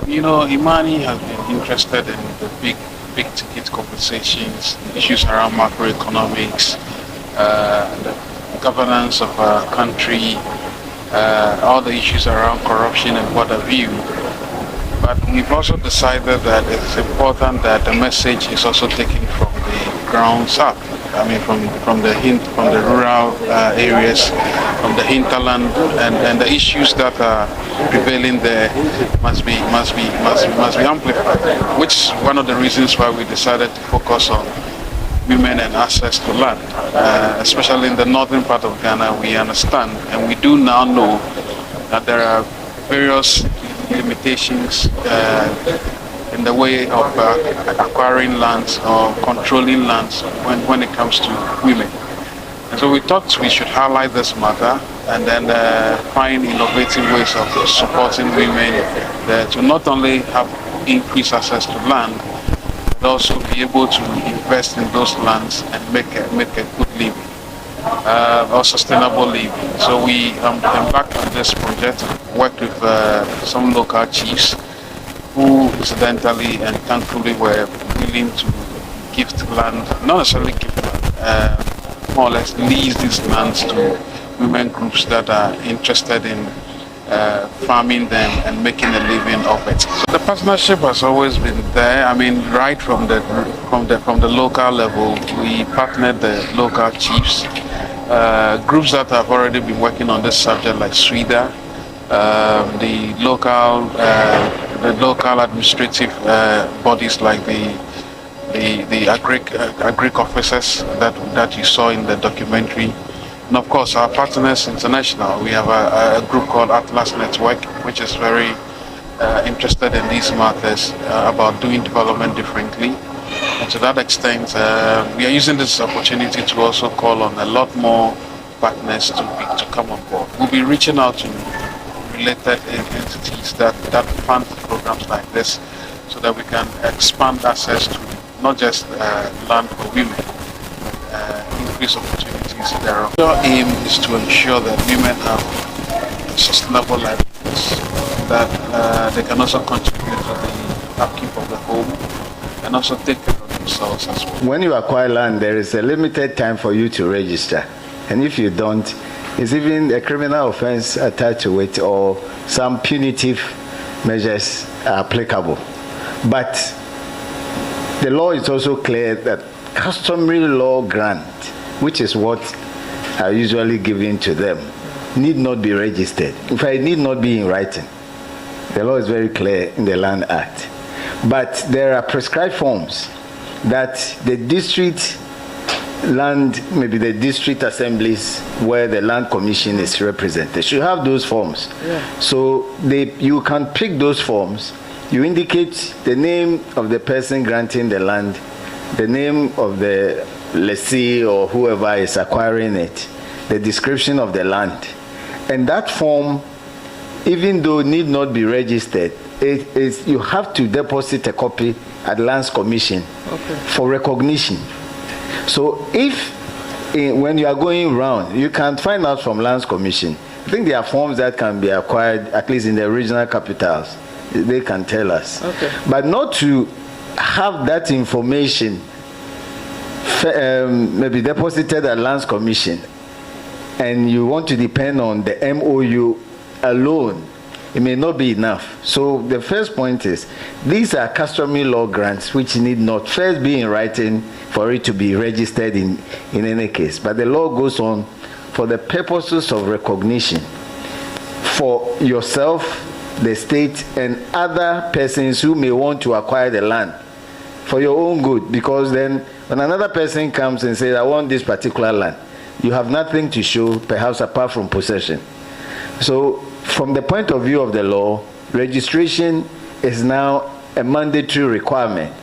Imani has been interested in the big ticket conversations, issues around macroeconomics, the governance of our country, all the issues around corruption and what have you. But we've also decided that it's important that the message is also taken from the grounds up. I mean, from the rural areas, from the hinterland, and the issues that are prevailing there must be amplified. Which is one of the reasons why we decided to focus on women and access to land, especially in the northern part of Ghana. We understand, and we do now know that there are various limitations in the way of acquiring lands or controlling lands when it comes to women. And so we thought we should highlight this matter and then find innovative ways of supporting women to not only have increased access to land, but also be able to invest in those lands and make a good living. Or sustainable living. So we embarked on this project, worked with some local chiefs who incidentally and thankfully were willing to gift land, not necessarily gift land, more or less lease these lands to women groups that are interested in farming them and making a living of it. So the partnership has always been there. I mean, right from the local level, we partnered the local chiefs, groups that have already been working on this subject, like SWIDA, the local administrative bodies like the agric officers that you saw in the documentary. And of course, our partners international, we have a group called Atlas Network, which is very interested in these matters about doing development differently. And to that extent, we are using this opportunity to also call on a lot more partners to come on board. We'll be reaching out to related entities that fund programs like this so that we can expand access to not just land for women, increase opportunities thereof. Our aim is to ensure that women have sustainable livelihoods, that they can also contribute to the upkeep of the home and also take care of themselves as well. When you acquire land, there is a limited time for you to register, and if you don't, it's even a criminal offense attached to it, or some punitive measures are applicable. But the law is also clear that customary law grant, which is what are usually given to them, need not be registered. In fact, it need not be in writing. The law is very clear in the Land Act. But there are prescribed forms that the district land, maybe the district assemblies where the land commission is represented, should have those forms. Yeah. So you can pick those forms. You indicate the name of the person granting the land, the name of the lessee or whoever is acquiring it, the description of the land. And that form, even though need not be registered, you have to deposit a copy at Lands Commission for recognition. So when you are going round, you can find out from Lands Commission. I think there are forms that can be acquired, at least in the regional capitals. They can tell us. Okay. But not to have that information maybe deposited at Lands Commission, and you want to depend on the MOU alone, it may not be enough. So the first point is, these are customary law grants which need not first be in writing for it to be registered in any case. But the law goes on for the purposes of recognition for yourself, the state, and other persons who may want to acquire the land for your own good. Because then when another person comes and says, I want this particular land, you have nothing to show, perhaps apart from possession. So from the point of view of the law, registration is now a mandatory requirement